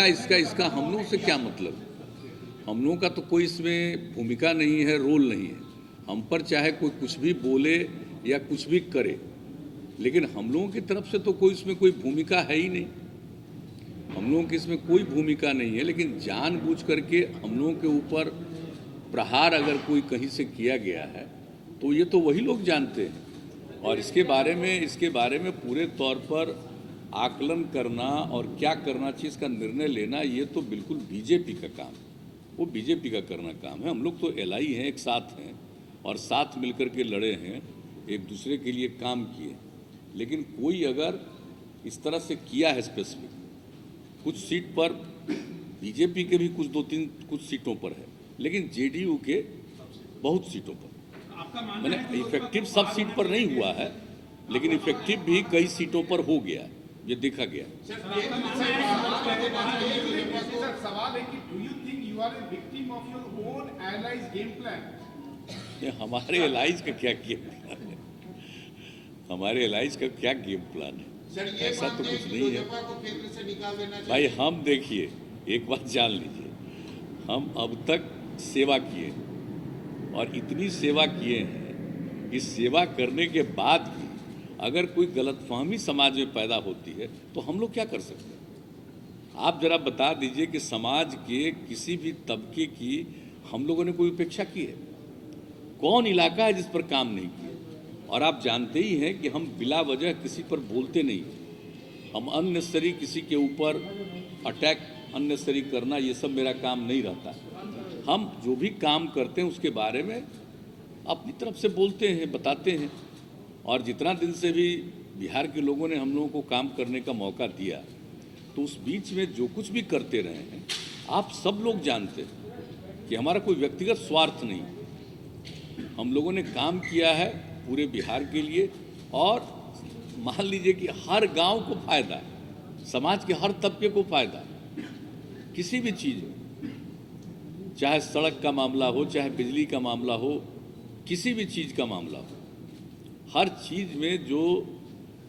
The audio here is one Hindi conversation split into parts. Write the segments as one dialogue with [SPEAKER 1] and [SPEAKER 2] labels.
[SPEAKER 1] इसका इसका इसका हम लोगों से क्या मतलब? हम लोगों का तो कोई इसमें भूमिका नहीं है, रोल नहीं है। हम पर चाहे कोई कुछ भी बोले या कुछ भी करे, लेकिन हम लोगों की तरफ से तो कोई इसमें कोई भूमिका है ही नहीं। हम लोगों की इसमें कोई भूमिका नहीं है, लेकिन जानबूझ करके हम लोगों के ऊपर प्रहार अगर कोई कहीं से किया गया है तो ये तो वही लोग जानते हैं। और इसके बारे में पूरे तौर पर आकलन करना और क्या करना चाहिए इसका निर्णय लेना, ये तो बिल्कुल बीजेपी का काम है। वो बीजेपी का करना काम है। हम लोग तो एलआई हैं, एक साथ हैं और साथ मिलकर के लड़े हैं, एक दूसरे के लिए काम किए। लेकिन कोई अगर इस तरह से किया है स्पेसिफिक, कुछ सीट पर बीजेपी के भी कुछ सीटों पर है, लेकिन जेडीयू के बहुत सीटों पर, मैंने इफेक्टिव सब सीट पर नहीं हुआ है, लेकिन इफेक्टिव भी कई सीटों पर हो गया, ये देखा गया।
[SPEAKER 2] सवाल है कि do you think you are a victim of your own allies game plan?
[SPEAKER 1] ये हमारे एलाइज का क्या गेम प्लान है? हमारे एलाइज का क्या गेम प्लान है? ऐसा तो कुछ नहीं है भाई। हम देखिए, एक बात जान लीजिए, हम अब तक सेवा किए और इतनी सेवा किए हैं, इस सेवा करने के बाद भी अगर कोई गलतफहमी समाज में पैदा होती है तो हम लोग क्या कर सकते हैं? आप जरा बता दीजिए कि समाज के किसी भी तबके की हम लोगों ने कोई उपेक्षा की है? कौन इलाका है जिस पर काम नहीं किया? और आप जानते ही हैं कि हम बिला वजह किसी पर बोलते नहीं। हम अननेसेसरी किसी के ऊपर अटैक अननेसेसरी करना, ये सब मेरा काम नहीं रहता। हम जो भी काम करते हैं उसके बारे में अपनी तरफ से बोलते हैं, बताते हैं। और जितना दिन से भी बिहार के लोगों ने हम लोगों को काम करने का मौका दिया, तो उस बीच में जो कुछ भी करते रहे हैं, आप सब लोग जानते हैं कि हमारा कोई व्यक्तिगत स्वार्थ नहीं। हम लोगों ने काम किया है पूरे बिहार के लिए, और मान लीजिए कि हर गांव को फायदा है, समाज के हर तबके को फायदा है। किसी भी चीज़ में, चाहे सड़क का मामला हो, चाहे बिजली का मामला हो, किसी भी चीज़ का मामला हो, हर चीज़ में जो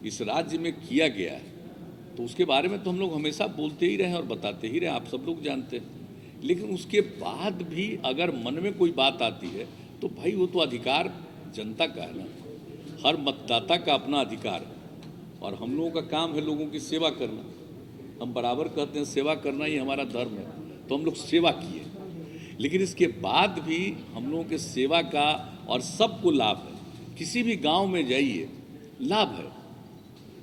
[SPEAKER 1] इस राज्य में किया गया है तो उसके बारे में तो हम लोग हमेशा बोलते ही रहे और बताते ही रहे, आप सब लोग जानते हैं। लेकिन उसके बाद भी अगर मन में कोई बात आती है तो भाई वो तो अधिकार जनता का है ना, हर मतदाता का अपना अधिकार है। और हम लोगों का काम है लोगों की सेवा करना। हम बराबर कहते हैं सेवा करना ही हमारा धर्म है, तो हम लोग सेवा किए। लेकिन इसके बाद भी हम लोगों के सेवा का और सबको लाभ है। किसी भी गांव में जाइए, लाभ है।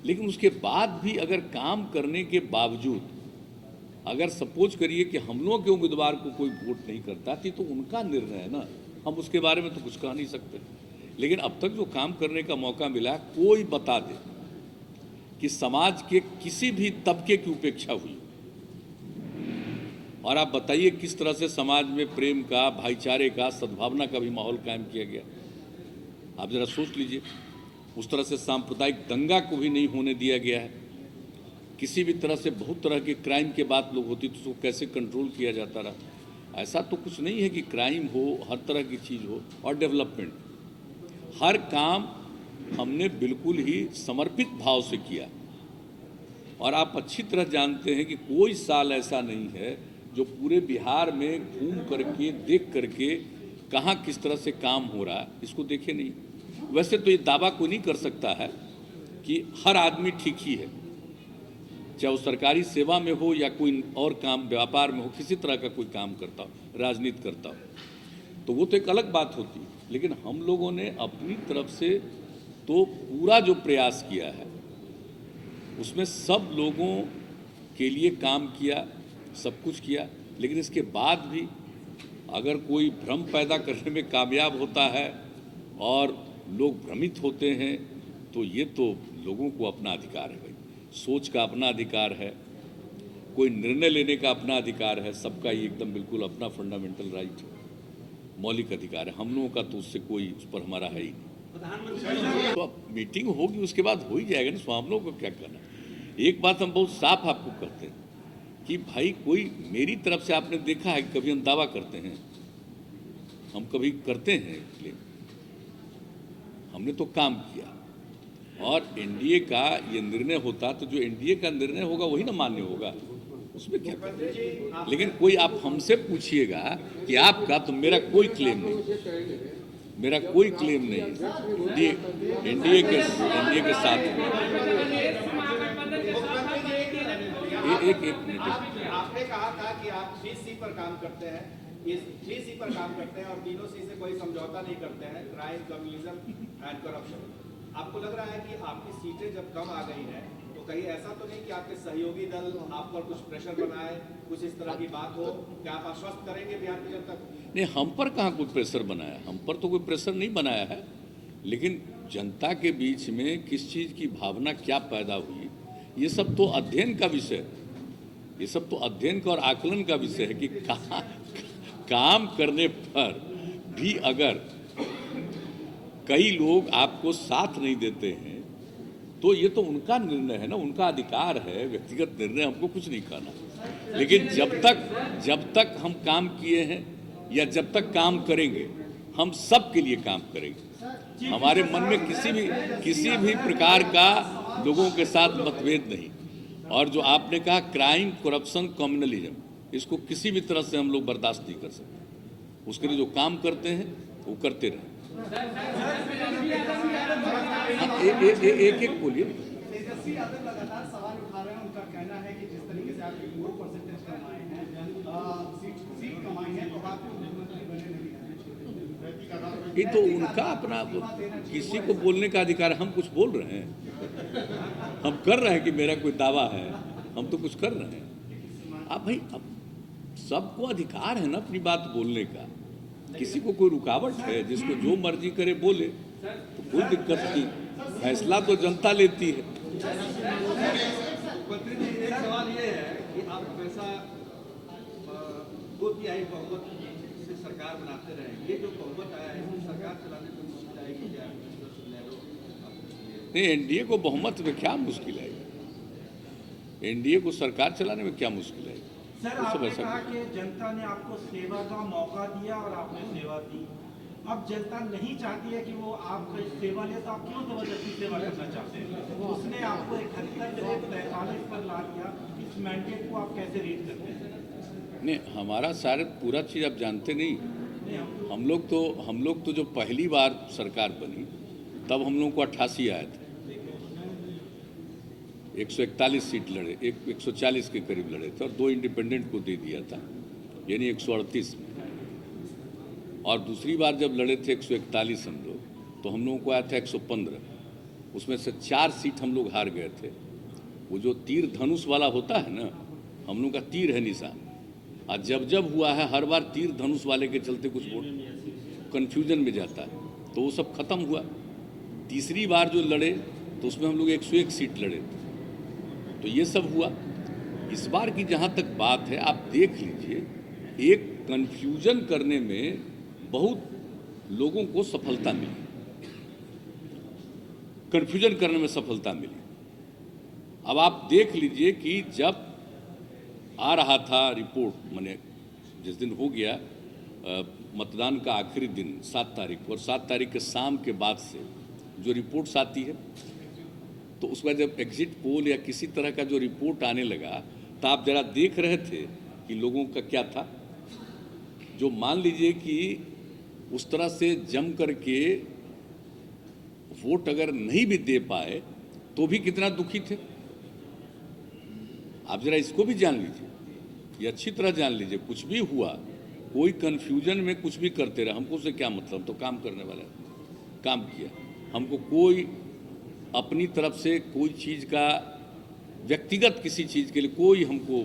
[SPEAKER 1] लेकिन उसके बाद भी अगर काम करने के बावजूद अगर सपोज करिए कि हम लोगों के उम्मीदवार को कोई वोट नहीं करता थी, तो उनका निर्णय है ना, हम उसके बारे में तो कुछ कह नहीं सकते। लेकिन अब तक जो काम करने का मौका मिला, कोई बता दे कि समाज के किसी भी तबके की उपेक्षा हुई, और आप बताइए किस तरह से समाज में प्रेम का, भाईचारे का, सद्भावना का भी माहौल कायम किया गया। आप जरा सोच लीजिए, उस तरह से सांप्रदायिक दंगा को भी नहीं होने दिया गया है। किसी भी तरह से बहुत तरह की क्राइम के बात लोग होती तो उसको कैसे कंट्रोल किया जाता रहा। ऐसा तो कुछ नहीं है कि क्राइम हो, हर तरह की चीज़ हो। और डेवलपमेंट, हर काम हमने बिल्कुल ही समर्पित भाव से किया। और आप अच्छी तरह जानते हैं कि कोई साल ऐसा नहीं है जो पूरे बिहार में घूम करके, देख करके कहाँ किस तरह से काम हो रहा है इसको देखे नहीं। वैसे तो ये दावा कोई नहीं कर सकता है कि हर आदमी ठीक ही है, चाहे वो सरकारी सेवा में हो या कोई और काम, व्यापार में हो, किसी तरह का कोई काम करता हो, राजनीति करता हो, तो वो तो एक अलग बात होती है। लेकिन हम लोगों ने अपनी तरफ से तो पूरा जो प्रयास किया है उसमें सब लोगों के लिए काम किया, सब कुछ किया। लेकिन इसके बाद भी अगर कोई भ्रम पैदा करने में कामयाब होता है और लोग भ्रमित होते हैं, तो ये तो लोगों को अपना अधिकार है भाई, सोच का अपना अधिकार है, कोई निर्णय लेने का अपना अधिकार है। सबका ये एकदम बिल्कुल अपना फंडामेंटल राइट है, मौलिक अधिकार है। हम लोगों का तो उससे कोई, उस पर हमारा है ही नहीं। तो अब मीटिंग होगी, उसके बाद हो ही जाएगा ना, तो हम लोगों को क्या करना। एक बात हम बहुत साफ आपको करते हैं कि भाई कोई मेरी तरफ से आपने देखा है कभी हम दावा करते हैं, हम कभी करते हैं क्लेम? हमने तो काम किया। और एनडीए का ये निर्णय होता तो जो एनडीए का निर्णय होगा वही ना मान्य होगा। उसमें क्या करना। लेकिन कोई आप हमसे पूछिएगा कि आपका, तो मेरा कोई क्लेम नहीं, मेरा कोई क्लेम नहीं। एनडीए के साथ एक मिनट।
[SPEAKER 3] आपने कहा था कि आप 3C पर काम करते हैं, इस 3C पर काम करते हैं और तीनों C से कोई समझौता नहीं करते हैं, क्राइम, कम्युनिज्म एंड करप्शन। आपको लग रहा है कि आपकी सीटें जब कम आ गई हैं तो कहीं ऐसा तो नहीं कि आपके सहयोगी दल आप पर कुछ प्रेशर बनाए, कुछ इस तरह की बात हो? क्या आप आश्वस्त करेंगे बिहार की जनता को?
[SPEAKER 1] नहीं, हम पर कहाँ कोई प्रेशर बनाया, हम पर तो कोई प्रेशर नहीं बनाया है। लेकिन जनता के बीच में किस चीज़ की भावना क्या पैदा हुई, ये सब तो अध्ययन का विषय है, ये सब तो अध्ययन का और आकलन का विषय है कि काम करने पर भी अगर कई लोग आपको साथ नहीं देते हैं तो ये तो उनका निर्णय है ना, उनका अधिकार है, व्यक्तिगत निर्णय, हमको कुछ नहीं कहना। लेकिन जब तक हम काम किए हैं या जब तक काम करेंगे, हम सब के लिए काम करेंगे। हमारे मन में किसी भी प्रकार का लोगों के साथ मतभेद नहीं। और जो आपने कहा क्राइम, करप्शन, कम्युनलिज्म, इसको किसी भी तरह से हम लोग बर्दाश्त नहीं कर सकते। उसके लिए जो काम करते हैं वो करते रहें। एक बोलिए।
[SPEAKER 4] तेजस्वी यादव लगातार सवाल उठा रहे हैं, उनका कहना है कि जिस तरीके से आपने लो परसेंटेज कमाए हैं, सीट कमाई है, तो आपको मुख्यमंत्री बने नहीं।
[SPEAKER 1] ये तो उनका अपना, किसी को बोलने का अधिकार, हम कुछ बोल रहे हैं, हम कर रहे हैं कि मेरा कोई दावा है, हम तो कुछ कर रहे हैं। अब भाई, अब सबको अधिकार है ना अपनी बात बोलने का, किसी को कोई रुकावट है, जिसको जो मर्जी करे बोले, तो कोई दिक्कत नहीं, फैसला तो जनता लेती है।
[SPEAKER 3] मुख्यमंत्री जी, एक सवाल ये है कि आप हमेशा 2/3 बहुमत से सरकार बनाते रहे, ये जो बहुमत आया है इसमें सरकार चलाने में मुश्किल आएगी क्या?
[SPEAKER 1] नहीं, एनडीए को बहुमत में क्या मुश्किल है? एनडीए को सरकार चलाने में क्या मुश्किल है?
[SPEAKER 5] सर, आपने कहा कि जनता ने आपको सेवा का मौका दिया और आपने सेवा दी। अब जनता नहीं चाहती है कि वो आपकी सेवा ले, तो आप क्यों जबरदस्ती सेवा करना चाहते हैं? उसने आपको 71 से 43 पर ला दिया, इस मैंडेट को आप कैसे रीड करते हैं?
[SPEAKER 1] नहीं, हमारा सारे पूरा चीज़ आप जानते नहीं। हम लोग तो जो पहली बार सरकार बनी तब हम लोग को 88 आए थे, 141 सीट लड़े, 140 के करीब लड़े थे और 2 इंडिपेंडेंट को दे दिया था, यानी 138 में। और दूसरी बार जब लड़े थे 141 हम लोग, तो हम लोगों को आया था 115, उसमें से 4 सीट हम लोग हार गए थे। वो जो तीर धनुष वाला होता है ना, हम लोग का तीर है निशान, और जब हुआ है हर बार तीर धनुष वाले के चलते कुछ वोट कन्फ्यूजन में जाता है, तो वो सब खत्म हुआ। तीसरी बार जो लड़े तो उसमें हम लोग 101 सीट लड़े थे, तो ये सब हुआ। इस बार की जहाँ तक बात है, आप देख लीजिए, एक कन्फ्यूजन करने में बहुत लोगों को सफलता मिली, कन्फ्यूजन करने में सफलता मिली। अब आप देख लीजिए कि जब आ रहा था रिपोर्ट, मैंने जिस दिन हो गया मतदान का आखिरी दिन 7 तारीख को, और 7 तारीख के शाम के बाद से जो रिपोर्ट्स आती है, तो उसके बाद जब एग्जिट पोल या किसी तरह का जो रिपोर्ट आने लगा, तो आप जरा देख रहे थे कि लोगों का क्या था। जो मान लीजिए कि उस तरह से जम करके वोट अगर नहीं भी दे पाए तो भी कितना दुखी थे। आप जरा इसको भी जान लीजिए, ये अच्छी तरह जान लीजिए। कुछ भी हुआ, कोई कन्फ्यूजन में कुछ भी करते रहे, हमको उससे क्या मतलब? तो काम करने वाला काम किया, हमको कोई अपनी तरफ से कोई चीज़ का, व्यक्तिगत किसी चीज़ के लिए कोई हमको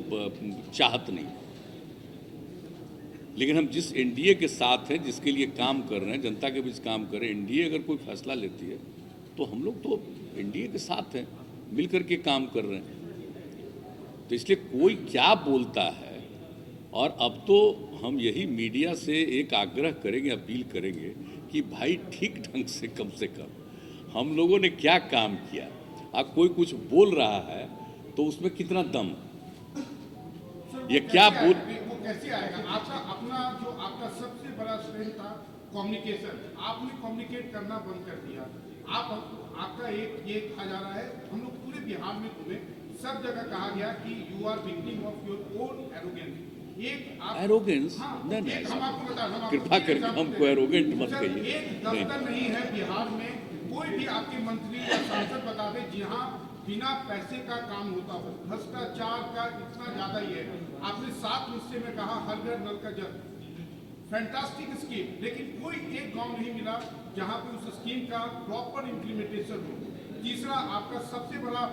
[SPEAKER 1] चाहत नहीं। लेकिन हम जिस एनडीए के साथ हैं, जिसके लिए काम कर रहे हैं, जनता के बीच काम कर रहे हैं, एनडीए अगर कोई फैसला लेती है तो हम लोग तो एनडीए के साथ हैं, मिल करके काम कर रहे हैं। तो इसलिए कोई क्या बोलता है, और अब तो हम यही मीडिया से एक आग्रह करेंगे, अपील करेंगे कि भाई ठीक ढंग से कम हम लोगों ने क्या काम किया। अब कोई कुछ बोल रहा है तो उसमें कितना दम, ये क्या बोल,
[SPEAKER 2] वो कैसे आएगा? आपका अपना जो आपका सबसे बड़ा स्ट्रेंथ था कम्युनिकेशन, आपने कम्युनिकेट करना बंद कर दिया। आपका एक ये कहा जा रहा है, हम लोग पूरे बिहार में घूमे, सब जगह कहा गया कि you are victim of your own arrogance. एक आप
[SPEAKER 1] एरोगेंस
[SPEAKER 2] हाँ,
[SPEAKER 1] नहीं,
[SPEAKER 2] एक हम आपको बता, हम आपको
[SPEAKER 1] कृपा करके
[SPEAKER 2] एग्जाम्पल
[SPEAKER 1] हमको
[SPEAKER 2] दें।
[SPEAKER 1] एरोगेंट मत
[SPEAKER 2] सर,
[SPEAKER 1] कहिए।
[SPEAKER 2] एक दफ्तर नहीं है बिहार में, कोई भी आपके मंत्री या सांसद बता दे जहाँ बिना पैसे का काम होता हो। भ्रष्टाचार का इतना ज्यादा ही है। आपने 7 हिस्से में कहा हर घर नल का जल, फैंटास्टिक स्कीम, लेकिन कोई एक गांव नहीं मिला जहां पे उस स्कीम का प्रॉपर इम्प्लीमेंटेशन हो। तीसरा, आपका सबसे बड़ा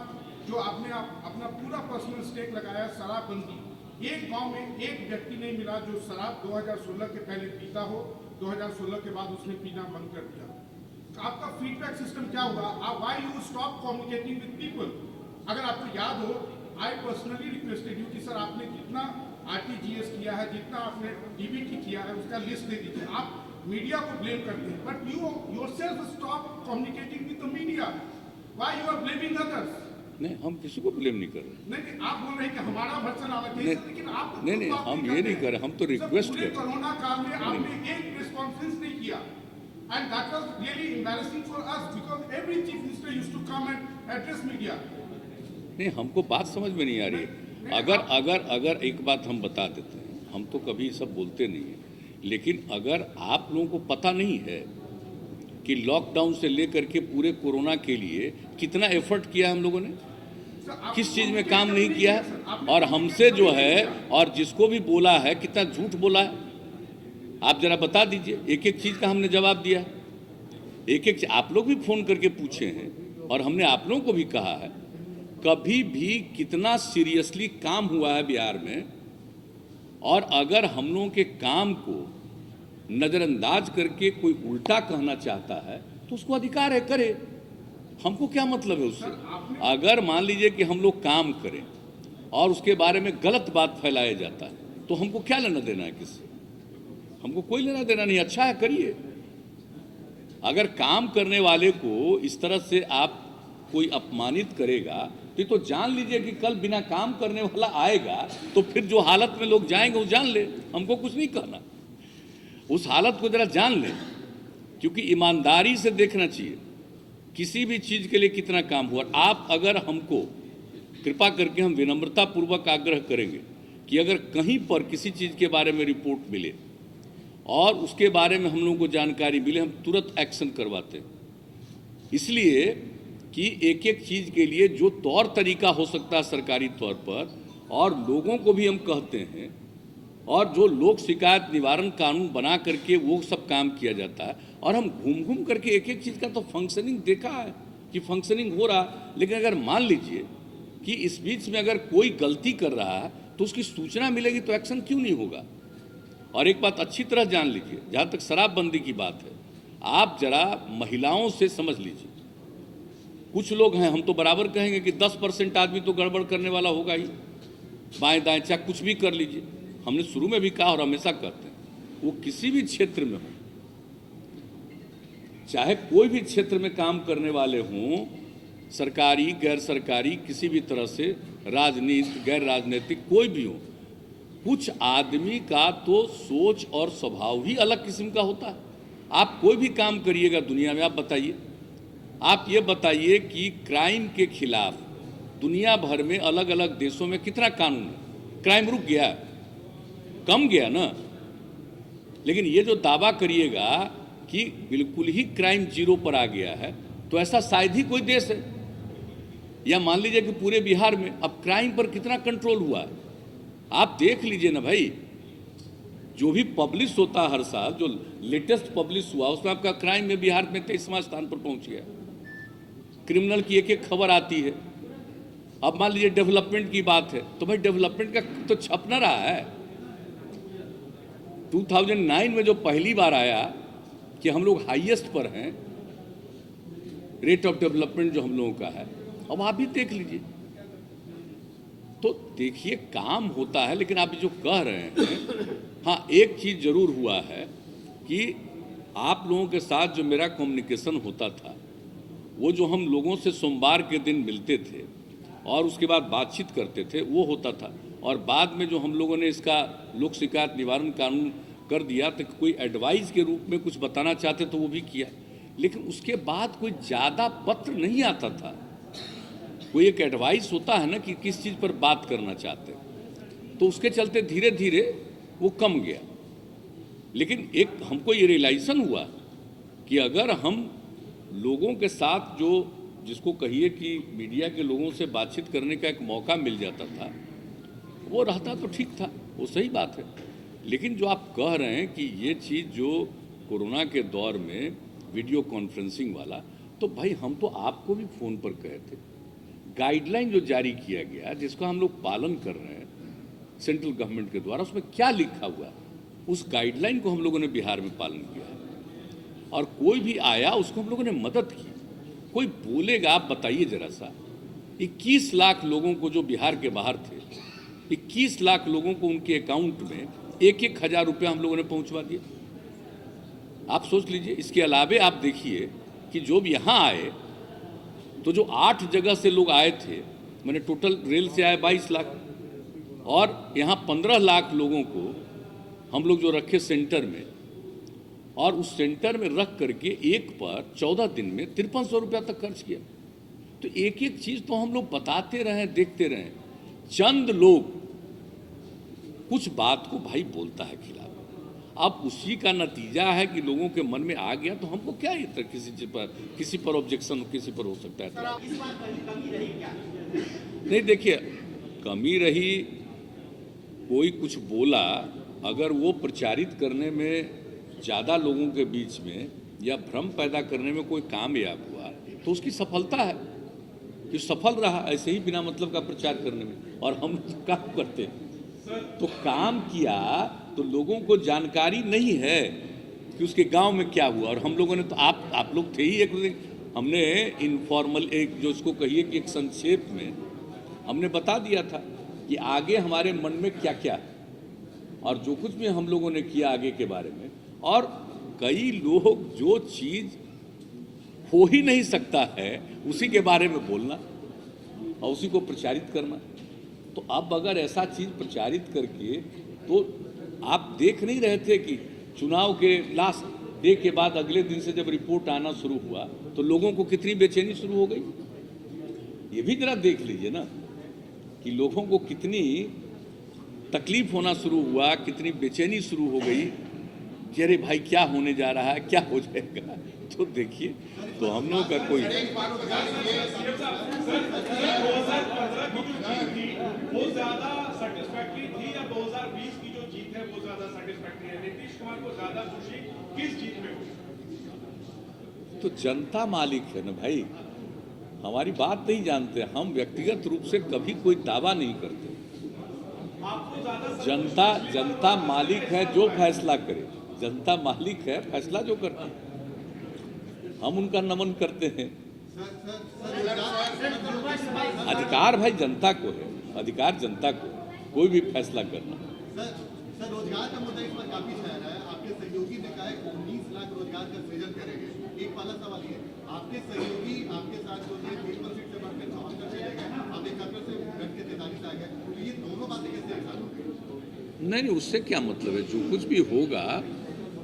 [SPEAKER 2] जो आपने अपना पूरा पर्सनल स्टेक लगाया शराबबंदी, एक गांव में एक व्यक्ति नहीं मिला जो शराब 2016 के पहले पीता हो, 2016 के बाद उसने पीना बंद कर दिया। आपका फीडबैक सिस्टम क्या हुआ? Why you stop communicating with people? अगर आपको याद हो, आई पर्सनली रिक्वेस्टेड यू कि सर आपने जितना आरटीजीएस किया है, जितना आपने डीबीटी किया है, उसका लिस्ट दे दीजिए। आप मीडिया को ब्लेम करते हैं, but you yourself stop communicating with the media. Why you are blaming others?
[SPEAKER 1] नहीं, हम किसी को ब्लेम नहीं कर रहे।
[SPEAKER 2] नहीं, आप बोल रहे हैं कि हमारा वर्जन आना चाहिए,
[SPEAKER 1] नहीं,
[SPEAKER 2] लेकिन आप
[SPEAKER 1] नहीं, हम ये नहीं कर रहे, हम तो रिक्वेस्ट कर रहे हैं।
[SPEAKER 2] कोरोना काल में आपने एक प्रेस कॉन्फ्रेंस नहीं किया, and that was really embarrassing for us because every chief minister used to come and address media.
[SPEAKER 1] नहीं, हमको बात समझ में नहीं आ रही है। अगर एक बात हम बता देते हैं, हम तो कभी सब बोलते नहीं हैं, लेकिन अगर आप लोगों को पता नहीं है कि लॉकडाउन से लेकर के पूरे कोरोना के लिए कितना एफर्ट किया हम लोगों ने, किस चीज़ में काम नहीं किया है, और हमसे जो है और जिसको भी बोला है कितना झूठ बोला है, आप जरा बता दीजिए। एक एक चीज़ का हमने जवाब दिया, एक आप लोग भी फ़ोन करके पूछे हैं और हमने आप लोगों को भी कहा है कभी भी कितना सीरियसली काम हुआ है बिहार में, और अगर हम लोगों के काम को नज़रअंदाज करके कोई उल्टा कहना चाहता है तो उसको अधिकार है, करे, हमको क्या मतलब है उससे। अगर मान लीजिए कि हम लोग काम करें और उसके बारे में गलत बात फैलाया जाता है तो हमको क्या लेना देना है किससे? हमको कोई लेना देना नहीं। अच्छा है, करिए। अगर काम करने वाले को इस तरह से आप कोई अपमानित करेगा तो जान लीजिए कि कल बिना काम करने वाला आएगा तो फिर जो हालत में लोग जाएंगे वो जान ले। हमको कुछ नहीं कहना, उस हालत को जरा जान ले, क्योंकि ईमानदारी से देखना चाहिए किसी भी चीज़ के लिए कितना काम हुआ। आप अगर हमको कृपा करके, हम विनम्रता पूर्वक आग्रह करेंगे कि अगर कहीं पर किसी चीज़ के बारे में रिपोर्ट मिले और उसके बारे में हम लोगों को जानकारी मिले, हम तुरंत एक्शन करवाते हैं। इसलिए कि एक एक चीज़ के लिए जो तौर तरीका हो सकता है सरकारी तौर पर, और लोगों को भी हम कहते हैं, और जो लोक शिकायत निवारण कानून बना करके वो सब काम किया जाता है, और हम घूम घूम करके एक एक चीज़ का तो फंक्शनिंग देखा है कि फंक्शनिंग हो रहा। लेकिन अगर मान लीजिए कि इस बीच में अगर कोई गलती कर रहा है तो उसकी सूचना मिलेगी तो एक्शन क्यों नहीं होगा। और एक बात अच्छी तरह जान लीजिए, जहाँ तक शराबबंदी की बात है, आप जरा महिलाओं से समझ लीजिए। कुछ लोग हैं, हम तो बराबर कहेंगे कि 10% आदमी तो गड़बड़ करने वाला होगा ही, बाएं दाएं चाहे कुछ भी कर लीजिए। हमने शुरू में भी कहा और हमेशा कहते हैं, वो किसी भी क्षेत्र में हो, चाहे कोई भी क्षेत्र में काम करने वाले हों, सरकारी गैर सरकारी, किसी भी तरह से, राजनीतिक गैर राजनीतिक, कोई भी हो, कुछ आदमी का तो सोच और स्वभाव ही अलग किस्म का होता है। आप कोई भी काम करिएगा दुनिया में, आप बताइए, आप ये बताइए कि क्राइम के खिलाफ दुनिया भर में अलग अलग देशों में कितना कानून है? क्राइम रुक गया, कम गया ना। लेकिन ये जो दावा करिएगा कि बिल्कुल ही क्राइम जीरो पर आ गया है, तो ऐसा शायद ही कोई देश है। या मान लीजिए कि पूरे बिहार में अब क्राइम पर कितना कंट्रोल हुआ है, आप देख लीजिए ना भाई। जो भी पब्लिश होता है हर साल, जो लेटेस्ट पब्लिश हुआ, उसमें आपका क्राइम में बिहार में 23वां स्थान पर पहुंच गया। क्रिमिनल की एक एक खबर आती है। अब मान लीजिए डेवलपमेंट की बात है, तो भाई डेवलपमेंट का तो छप ना रहा है। 2009 में जो पहली बार आया कि हम लोग हाईएस्ट पर हैं, रेट ऑफ डेवलपमेंट जो हम लोगों का है, अब आप भी देख लीजिए। तो देखिए, काम होता है, लेकिन आप जो कह रहे हैं, हाँ एक चीज़ जरूर हुआ है कि आप लोगों के साथ जो मेरा कम्युनिकेशन होता था, वो जो हम लोगों से सोमवार के दिन मिलते थे और उसके बाद बातचीत करते थे, वो होता था। और बाद में जो हम लोगों ने इसका लोक शिकायत निवारण कानून कर दिया, तो कोई एडवाइस के रूप में कुछ बताना चाहते तो वो भी किया, लेकिन उसके बाद कोई ज़्यादा पत्र नहीं आता था। कोई एक एडवाइस होता है ना कि किस चीज़ पर बात करना चाहते हैं, तो उसके चलते धीरे धीरे वो कम गया। लेकिन एक हमको ये रियलाइजेशन हुआ कि अगर हम लोगों के साथ जो जिसको कहिए कि मीडिया के लोगों से बातचीत करने का एक मौका मिल जाता था, वो रहता तो ठीक था, वो सही बात है। लेकिन जो आप कह रहे हैं कि ये चीज़ जो कोरोना के दौर में वीडियो कॉन्फ्रेंसिंग वाला, तो भाई हम तो आपको भी फ़ोन पर कहे थे, गाइडलाइन जो जारी किया गया जिसका हम लोग पालन कर रहे हैं सेंट्रल गवर्नमेंट के द्वारा, उसमें क्या लिखा हुआ है, उस गाइडलाइन को हम लोगों ने बिहार में पालन किया है। और कोई भी आया उसको हम लोगों ने मदद की। कोई बोलेगा, आप बताइए जरा सा, 21 लाख लोगों को जो बिहार के बाहर थे, 21 लाख लोगों को उनके अकाउंट में 1,000 रुपया हम लोगों ने पहुंचवा दिया। आप सोच लीजिए। इसके अलावे आप देखिए कि जो भी यहाँ आए, तो जो 8 जगह से लोग आए थे, मैंने टोटल रेल से आए 22 लाख, और यहाँ 15 लाख लोगों को हम लोग जो रखे सेंटर में, और उस सेंटर में रख करके एक पर 14 दिन में 5300 रुपया तक खर्च किया। तो एक एक चीज़ तो हम लोग बताते रहे, देखते रहे। चंद लोग कुछ बात को भाई बोलता है खिलाफ, अब उसी का नतीजा है कि लोगों के मन में आ गया, तो हमको क्या ये किसी पर ऑब्जेक्शन किसी पर हो सकता है। नहीं, देखिए, कमी रही, कोई कुछ बोला, अगर वो प्रचारित करने में ज़्यादा लोगों के बीच में या भ्रम पैदा करने में कोई कामयाब हुआ, तो उसकी सफलता है कि सफल रहा ऐसे ही बिना मतलब का प्रचार करने में। और हम काम करते हैं तो काम किया, तो लोगों को जानकारी नहीं है कि उसके गांव में क्या हुआ। और हम लोगों ने तो आप लोग थे ही, एक हमने इनफॉर्मल एक जो उसको कहिए कि एक संक्षेप में हमने बता दिया था कि आगे हमारे मन में क्या क्या है और जो कुछ भी हम लोगों ने किया आगे के बारे में। और कई लोग जो चीज़ हो ही नहीं सकता है उसी के बारे में बोलना और उसी को प्रचारित करना। तो अब अगर ऐसा चीज़ प्रचारित करके, तो आप देख नहीं रहे थे कि चुनाव के लास्ट डे के बाद अगले दिन से जब रिपोर्ट आना शुरू हुआ तो लोगों को कितनी बेचैनी शुरू हो गई। ये भी जरा देख लीजिए ना कि लोगों को कितनी तकलीफ होना शुरू हुआ, कितनी बेचैनी शुरू हो गई कि अरे भाई क्या होने जा रहा है, क्या हो जाएगा। तो देखिए, तो हम लोग का कोई
[SPEAKER 2] वो ज्यादा सैटिस्फैक्टरी थी या 2020 की जो जीत है वो ज्यादा सैटिस्फैक्टरी है? नीतीश कुमार को ज्यादा खुशी किस जीत में हुई?
[SPEAKER 1] तो जनता मालिक है ना भाई, हमारी बात नहीं जानते हम, व्यक्तिगत रूप से कभी कोई दावा नहीं करते। जनता मालिक है, जो फैसला करे, जनता मालिक है, फैसला जो करती है, हम उनका नमन करते हैं। अधिकार भाई जनता को है, अधिकार जनता को कोई भी फैसला करना।
[SPEAKER 6] सर, रोजगार का मुद्दा इस पर काफी छाया है। आपके सहयोगी ने कहा है 19 लाख रोजगार का सृजन करेंगे। एक पहला सवाल ये, आपके सहयोगी आपके साथ जो है 53 सीट से बढ़कर 74 चले गए, आप 71 से घट के 43 आ गए, तो ये दोनों बातें कैसे एक साथ हो गई?
[SPEAKER 1] नहीं, उससे क्या मतलब है। जो कुछ भी होगा,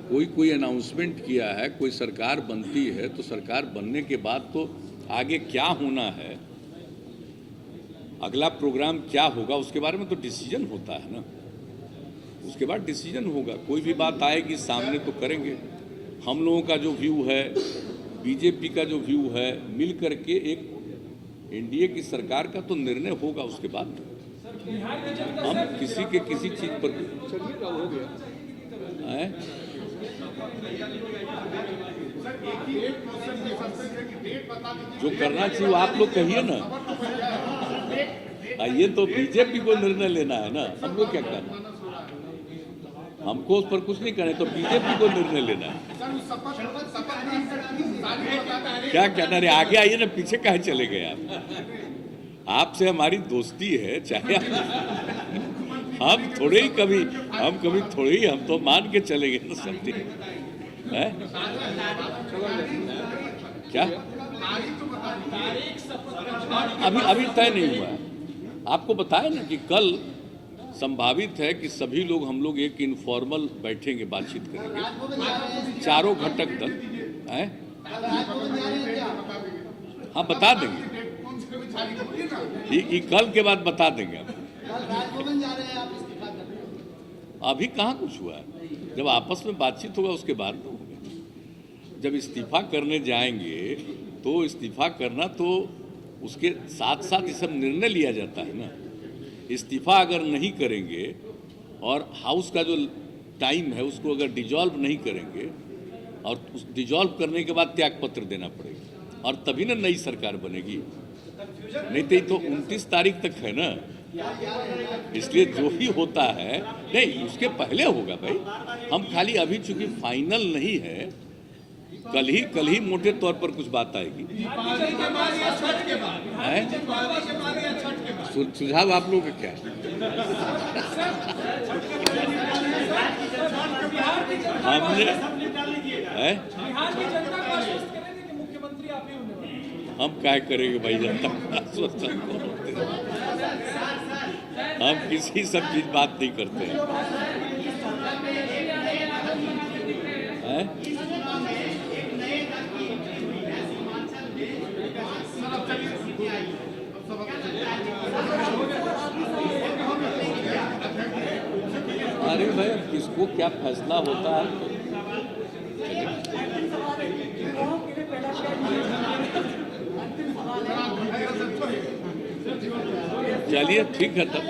[SPEAKER 1] कोई अनाउंसमेंट किया है, कोई सरकार बनती है, तो सरकार बनने के बाद तो आगे क्या होना है, अगला प्रोग्राम क्या होगा, उसके बारे में तो डिसीजन होता है ना। उसके बाद डिसीजन होगा, कोई भी बात आएगी सामने तो करेंगे। हम लोगों का जो व्यू है, बीजेपी का जो व्यू है, मिल करके एक एनडीए की सरकार का तो निर्णय होगा। उसके बाद हम किसी के किसी चीज पर जो करना चाहिए आप लोग कहिए ना। ये तो बीजेपी को निर्णय लेना है ना, हम लोग क्या करना, हमको उस पर कुछ नहीं करना, तो बीजेपी को निर्णय लेना है। क्या कहना रे, आगे आइए ना, पीछे कहाँ चले गए आप? आपसे हमारी दोस्ती है, चाहे हम थोड़े ही कभी हम तो मान के चले गए ना सब ठीक है। क्या अभी तय नहीं हुआ। आपको बताया ना कि कल संभावित है कि सभी लोग हम लोग एक इनफॉर्मल बैठेंगे, बातचीत करेंगे, चारों घटक दल हैं। हाँ, बता देंगे।
[SPEAKER 2] उसमें भी जारी होगी ना।
[SPEAKER 1] ये कल के बाद बता देंगे आप।
[SPEAKER 4] कल राजभवन जा रहे हैं आप इस्तीफा करने?
[SPEAKER 1] अभी कहाँ कुछ हुआ है, जब आपस में बातचीत होगा उसके बाद तो होगा। जब इस्तीफा करने जाएंगे तो इस्तीफा करना तो उसके साथ साथ ये सब निर्णय लिया जाता है ना। इस्तीफा अगर नहीं करेंगे और हाउस का जो टाइम है उसको अगर डिजॉल्व नहीं करेंगे और उस डिजॉल्व करने के बाद त्याग पत्र देना पड़ेगा और तभी ना नई सरकार बनेगी। नहीं तो ये तो 29 तारीख तक है ना, इसलिए जो भी होता है नहीं उसके पहले होगा भाई। हम खाली अभी चूंकि फाइनल नहीं है, कल ही मोटे तौर पर कुछ बात आएगी। सुझाव आप लोगों का क्या है? हमने
[SPEAKER 5] मुख्यमंत्री आप ही होने वाले।
[SPEAKER 1] हम क्या करेंगे भाई जनता का आश्वासन हम किसी सब चीज बात नहीं करते हैं। अरे भाई किसको क्या फैसला होता है चलिए ठीक है तब।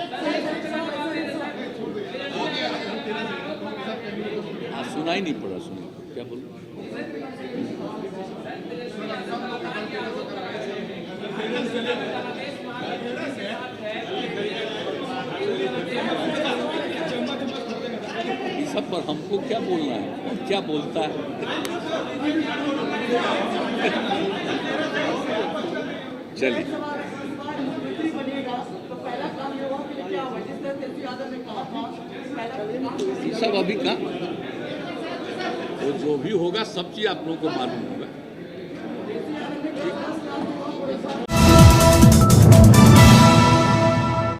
[SPEAKER 1] सुनाई नहीं पड़ा, सुनो क्या बोलूं। इस सब पर हमको क्या बोलना है और क्या बोलता है। चलिए ये सब अभी का वो जो भी होगा सब चीज आप लोगों को मालूम होगा।